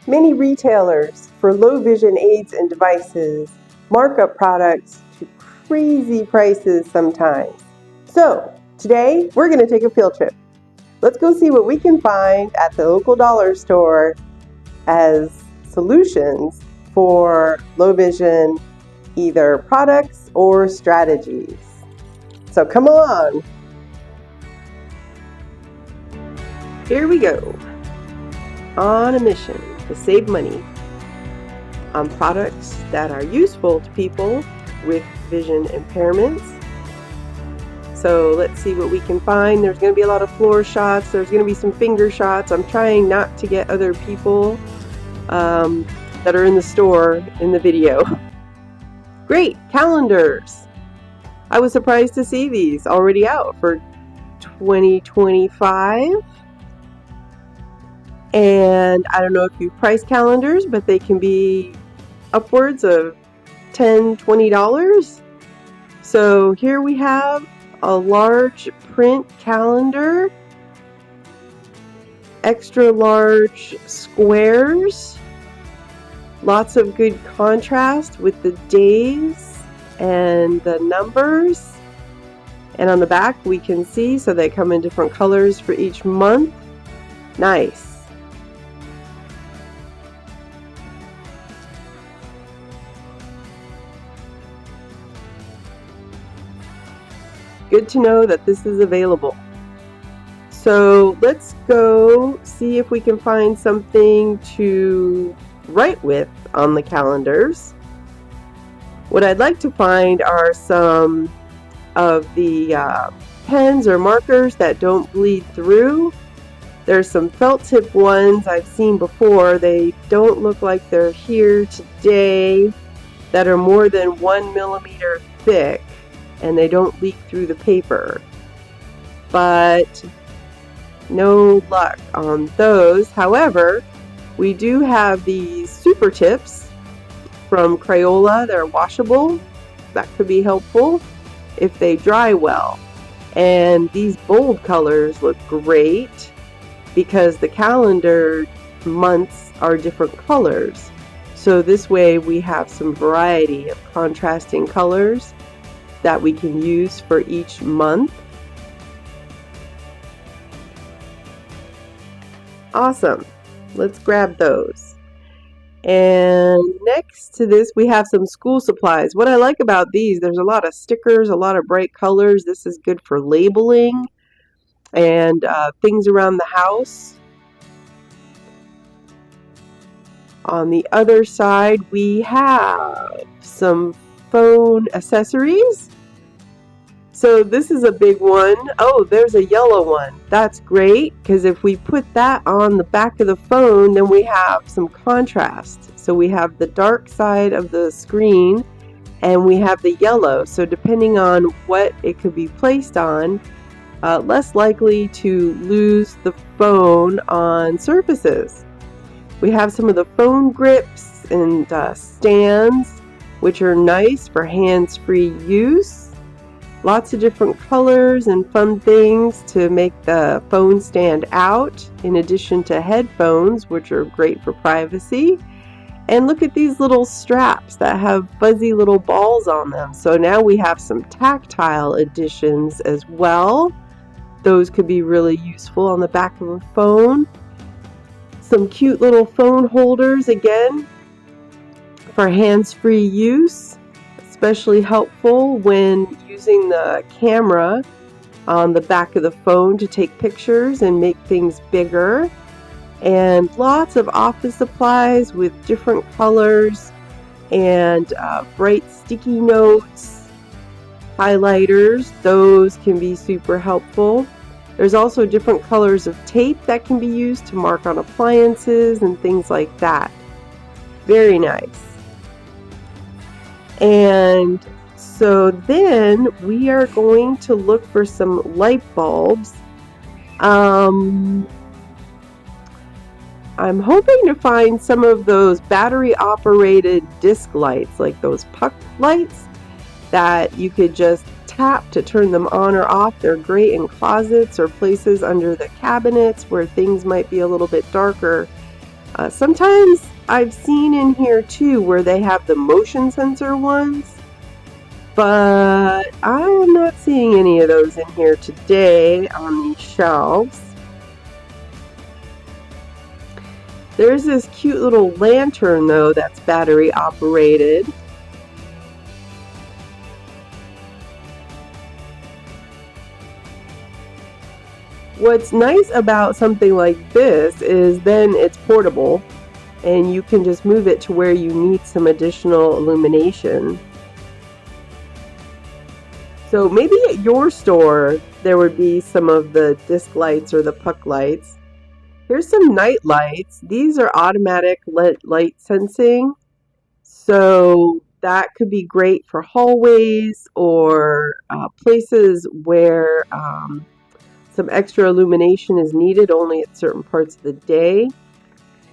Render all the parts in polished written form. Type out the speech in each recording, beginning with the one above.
Many retailers for low vision aids and devices mark up products to crazy prices sometimes. So today we're going to take a field trip. Let's go see what we can find at the local dollar store as solutions for low vision either products or strategies. So come along. Here we go. On a mission to save money on products that are useful to people with vision impairments. So let's see what we can find. There's going to be a lot of floor shots. There's going to be some finger shots. I'm trying not to get other people that are in the store in the video. Great, calendars. I was surprised to see these already out for 2025. And I don't know if you price calendars, but they can be upwards of $10, $20. So here we have a large print calendar, extra large squares, lots of good contrast with the days and the numbers. And on the back we can see, so they come in different colors for each month. Nice. Good to know that this is available. So let's go see if we can find something to write with on the calendars. What I'd like to find are some of the pens or markers that don't bleed through. There's some felt tip ones I've seen before. They don't look like they're here today, that are more than 1 millimeter thick, and they don't leak through the paper. But no luck on those. However, we do have these super tips from Crayola. They're washable. That could be helpful if they dry well. And these bold colors look great because the calendar months are different colors. So this way we have some variety of contrasting colors that we can use for each month. Awesome. Let's grab those. And next to this we have some school supplies. What I like about these, there's a lot of stickers, a lot of bright colors. This is good for labeling and things around the house. On the other side we have some phone accessories. So this is a big one. Oh, there's a yellow one. That's great, because if we put that on the back of the phone, then we have some contrast. So we have the dark side of the screen and we have the yellow. So depending on what it could be placed on, less likely to lose the phone on surfaces. We have some of the phone grips and stands, which are nice for hands-free use. Lots of different colors and fun things to make the phone stand out, in addition to headphones, which are great for privacy. And look at these little straps that have fuzzy little balls on them. So now we have some tactile additions as well. Those could be really useful on the back of a phone. Some cute little phone holders, again, for hands-free use. Especially helpful when using the camera on the back of the phone to take pictures and make things bigger. And lots of office supplies with different colors and bright sticky notes, highlighters. Those can be super helpful. There's also different colors of tape that can be used to mark on appliances and things like that. Very nice. And so then we are going to look for some light bulbs. I'm hoping to find some of those battery operated disc lights, like those puck lights that you could just tap to turn them on or off. They're great in closets or places under the cabinets where things might be a little bit darker. Sometimes I've seen in here too where they have the motion sensor ones, but I am not seeing any of those in here today on these shelves. There's this cute little lantern though that's battery operated. What's nice about something like this is then it's portable and you can just move it to where you need some additional illumination. So maybe at your store there would be some of the disc lights or the puck lights. Here's some night lights. These are automatic light sensing. So that could be great for hallways or places where some extra illumination is needed only at certain parts of the day.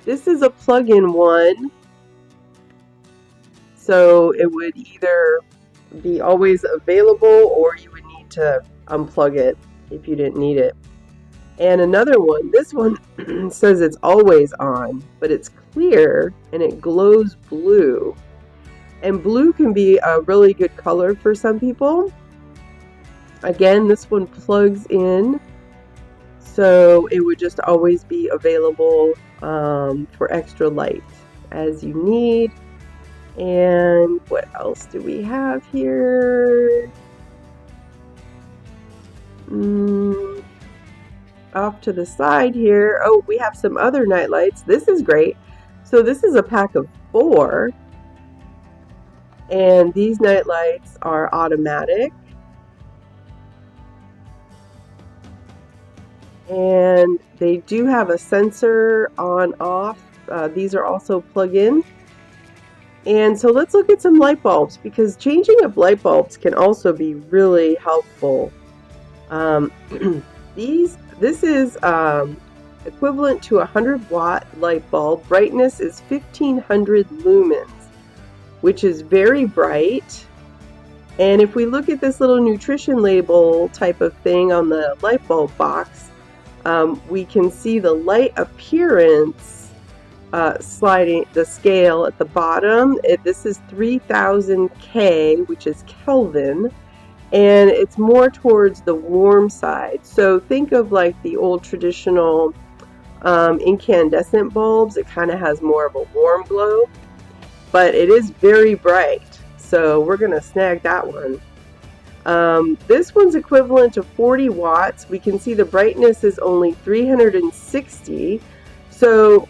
This is a plug-in one, so it would either be always available or you would need to unplug it if you didn't need it. And another one, this one says it's always on, but it's clear and it glows blue. And blue can be a really good color for some people. Again, this one plugs in, so it would just always be available for extra light as you need. And what else do we have here? Off to the side here, oh, we have some other night lights. This is great. So this is a pack of 4, and these night lights are automatic. And they do have a sensor on off. These are also plug-in. And so let's look at some light bulbs, because changing up light bulbs can also be really helpful. This is equivalent to a 100-watt light bulb. Brightness is 1500 lumens, which is very bright. And if we look at this little nutrition label type of thing on the light bulb box, we can see the light appearance sliding the scale at the bottom. This is 3000 K, which is Kelvin, and it's more towards the warm side. So think of like the old traditional incandescent bulbs. It kind of has more of a warm glow, but it is very bright. So we're going to snag that one. This one's equivalent to 40 watts. We can see the brightness is only 360. So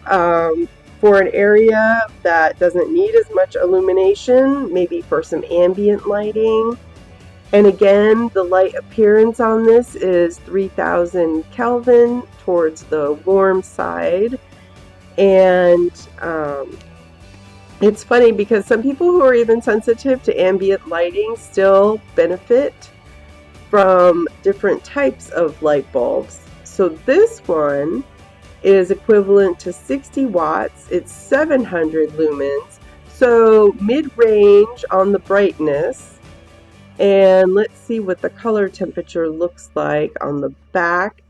for an area that doesn't need as much illumination, maybe for some ambient lighting. And again, the light appearance on this is 3000 Kelvin towards the warm side. And it's funny because some people who are even sensitive to ambient lighting still benefit from different types of light bulbs. So this one is equivalent to 60 watts. It's 700 lumens. So mid-range on the brightness. And let's see what the color temperature looks like on the back.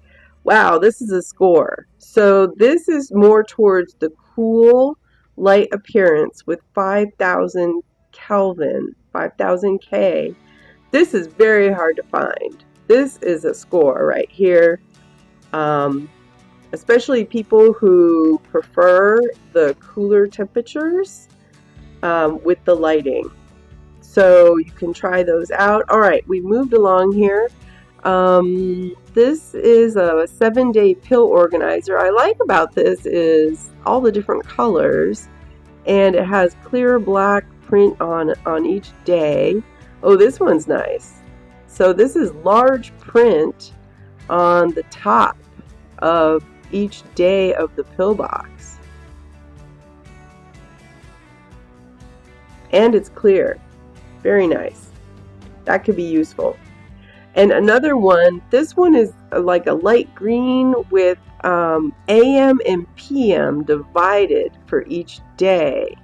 Wow, this is a score. So this is more towards the cool light appearance with 5000 Kelvin, 5000 K. This is very hard to find. This is a score right here. Especially people who prefer the cooler temperatures with the lighting. So you can try those out. All right, we moved along here. This is a 7-day pill organizer. I like about this is all the different colors, and it has clear black print on each day. Oh, this one's nice. So this is large print on the top of each day of the pill box. And it's clear. Very nice. That could be useful. And another one, this one is like a light green with AM and PM divided for each day.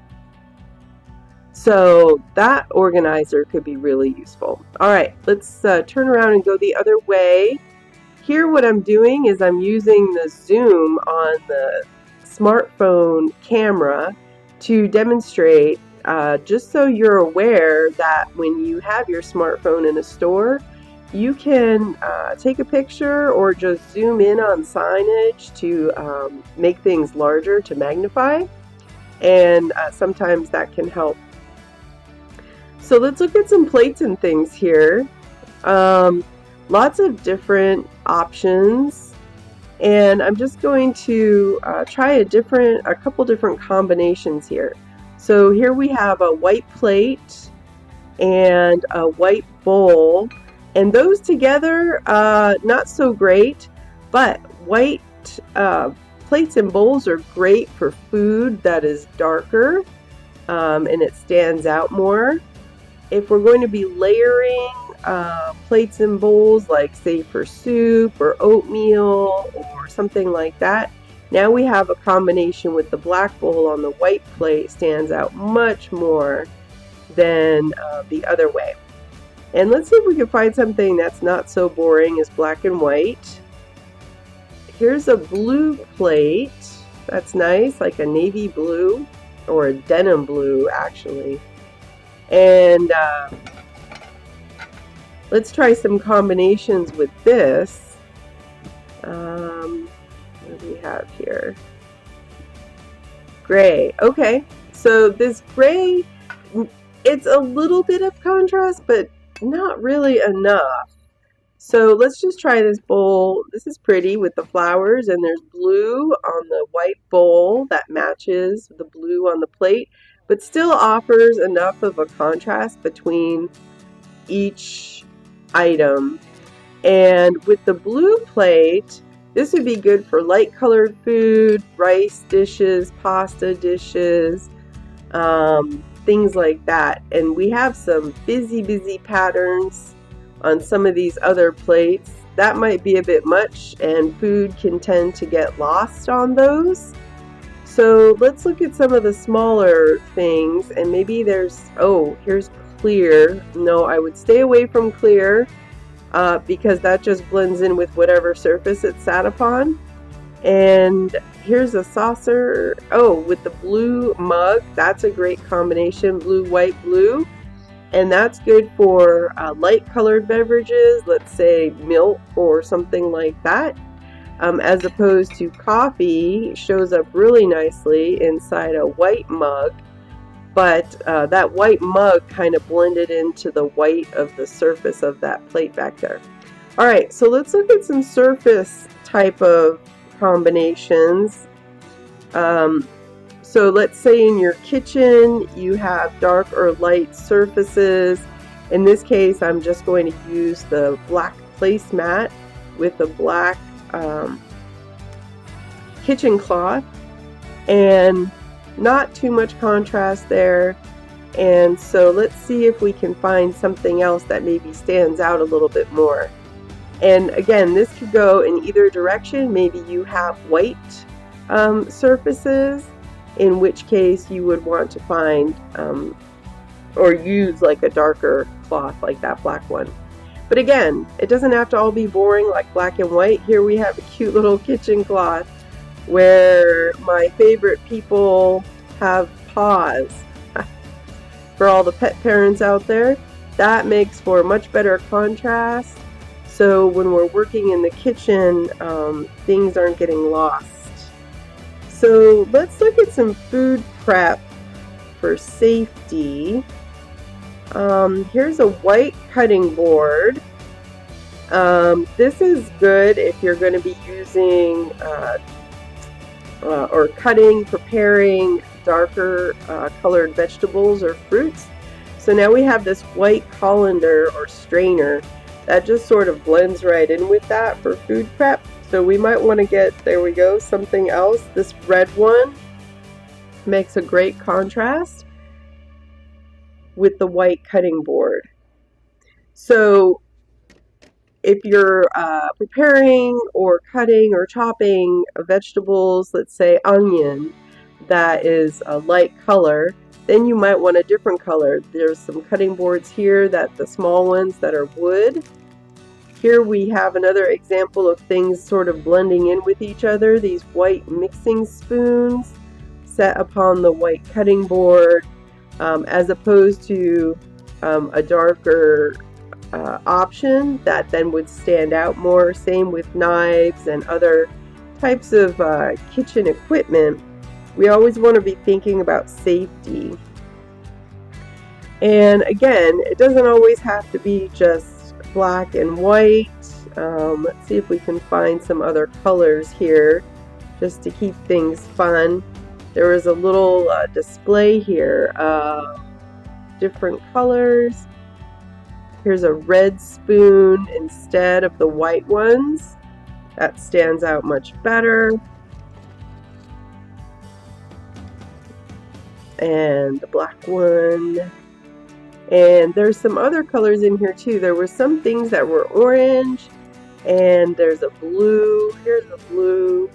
So that organizer could be really useful. All right, let's turn around and go the other way. Here what I'm doing is I'm using the zoom on the smartphone camera to demonstrate, just so you're aware that when you have your smartphone in a store, you can take a picture or just zoom in on signage to make things larger, to magnify, and sometimes that can help. So let's look at some plates and things here. Lots of different options, and I'm just going to try a couple different combinations here. So here we have a white plate and a white bowl, and those together, not so great, but white plates and bowls are great for food that is darker, and it stands out more. If we're going to be layering plates and bowls, like say for soup or oatmeal or something like that, now we have a combination with the black bowl on the white plate stands out much more than the other way. And let's see if we can find something that's not so boring as black and white. Here's a blue plate. That's nice, like a navy blue or a denim blue actually. And let's try some combinations with this. What do we have here? Gray. Okay, so this gray, it's a little bit of contrast, but not really enough. So let's just try this bowl. This is pretty with the flowers, and there's blue on the white bowl that matches the blue on the plate, but still offers enough of a contrast between each item. And with the blue plate, this would be good for light colored food, rice dishes, pasta dishes, things like that. And we have some busy patterns on some of these other plates. That might be a bit much, and food can tend to get lost on those. So let's look at some of the smaller things, and maybe there's, oh, here's clear. No, I would stay away from clear because that just blends in with whatever surface it's sat upon. And here's a saucer. Oh, with the blue mug, that's a great combination, blue, white, blue. And that's good for light colored beverages, let's say milk or something like that. As opposed to coffee, shows up really nicely inside a white mug, but that white mug kind of blended into the white of the surface of that plate back there. All right, so let's look at some surface type of combinations. So let's say in your kitchen you have dark or light surfaces. In this case, I'm just going to use the black placemat with a black kitchen cloth, and not too much contrast there. And so let's see if we can find something else that maybe stands out a little bit more. And again, this could go in either direction. Maybe you have white surfaces, in which case you would want to find or use like a darker cloth like that black one. But again, it doesn't have to all be boring like black and white. Here we have a cute little kitchen cloth where my favorite people have paws. For all the pet parents out there, that makes for much better contrast. So when we're working in the kitchen, things aren't getting lost. So let's look at some food prep for safety. Here's a white cutting board. This is good if you're going to be using or cutting, preparing darker colored vegetables or fruits. So now we have this white colander or strainer that just sort of blends right in with that for food prep. So we might want to get, there we go, something else. This red one makes a great contrast with the white cutting board. So if you're preparing or cutting or chopping vegetables, let's say onion, that is a light color, then you might want a different color. There's some cutting boards here, that the small ones that are wood. Here we have another example of things sort of blending in with each other. These white mixing spoons set upon the white cutting board, as opposed to a darker option that then would stand out more. Same with knives and other types of kitchen equipment. We always want to be thinking about safety. And again, it doesn't always have to be just black and white. Let's see if we can find some other colors here just to keep things fun. There is a little display here of different colors. Here's a red spoon instead of the white ones. That stands out much better. And the black one. And there's some other colors in here too. There were some things that were orange, and there's a blue. Here's a blue.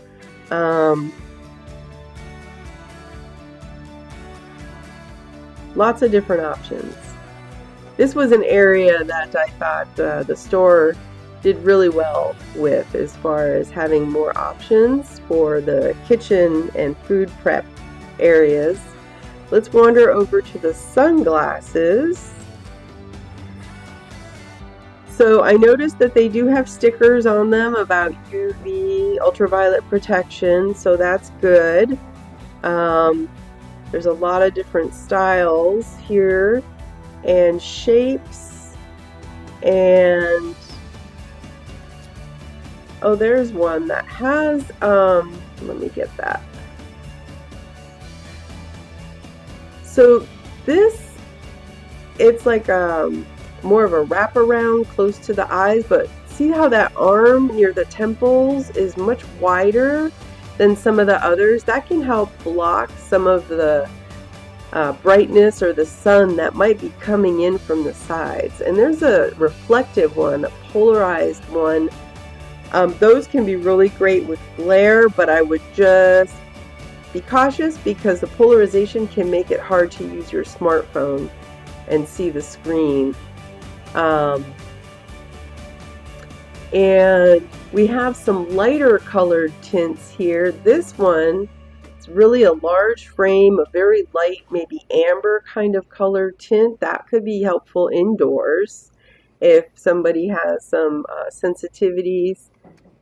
Lots of different options. This was an area that I thought the store did really well with, as far as having more options for the kitchen and food prep areas. Let's wander over to the sunglasses. So I noticed that they do have stickers on them about UV ultraviolet protection, so that's good. There's a lot of different styles here and shapes, and oh, there's one that has let me get that. So this, it's like more of a wraparound close to the eyes, but see how that arm near the temples is much wider than some of the others? That can help block some of the brightness or the sun that might be coming in from the sides. And there's a reflective one, a polarized one. Those can be really great with glare, but I would just be cautious because the polarization can make it hard to use your smartphone and see the screen. And we have some lighter colored tints here. This one, it's really a large frame, a very light, maybe amber kind of color tint. That could be helpful indoors if somebody has some sensitivities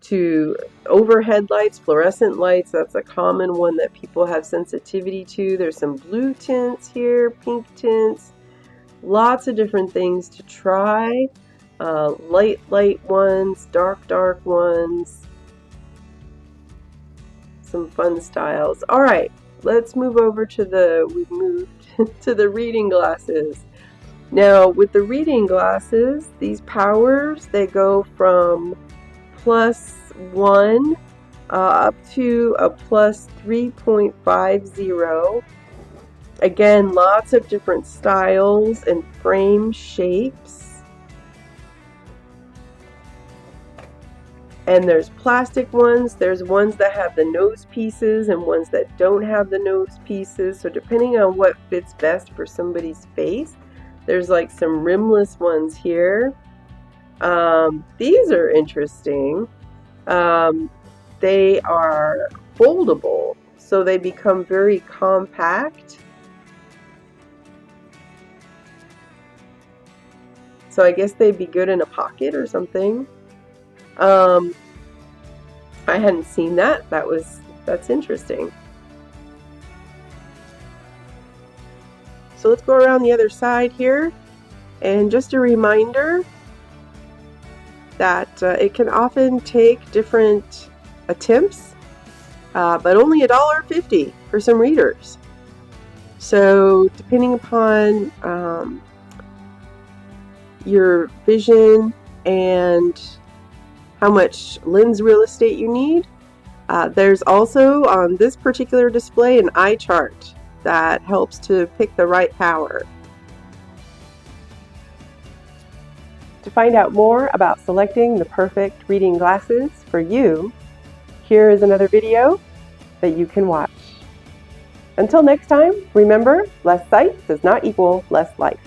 to overhead lights, fluorescent lights. That's a common one that people have sensitivity to. There's some blue tints here, pink tints, lots of different things to try. Light ones, dark ones, some fun styles. All right, let's move over to we've moved to the reading glasses. Now with the reading glasses, these powers, they go from +1 up to a +3.50. Again, lots of different styles and frame shapes. And there's plastic ones, there's ones that have the nose pieces and ones that don't have the nose pieces. So depending on what fits best for somebody's face, there's like some rimless ones here. These are interesting. They are foldable, so they become very compact. So I guess they'd be good in a pocket or something. I hadn't seen that. That's interesting. So let's go around the other side here, and just a reminder that it can often take different attempts, but only $1.50 for some readers. So depending upon your vision and how much lens real estate you need, there's also on this particular display an eye chart that helps to pick the right power. To find out more about selecting the perfect reading glasses for you, here is another video that you can watch. Until next time, remember, less sight does not equal less life.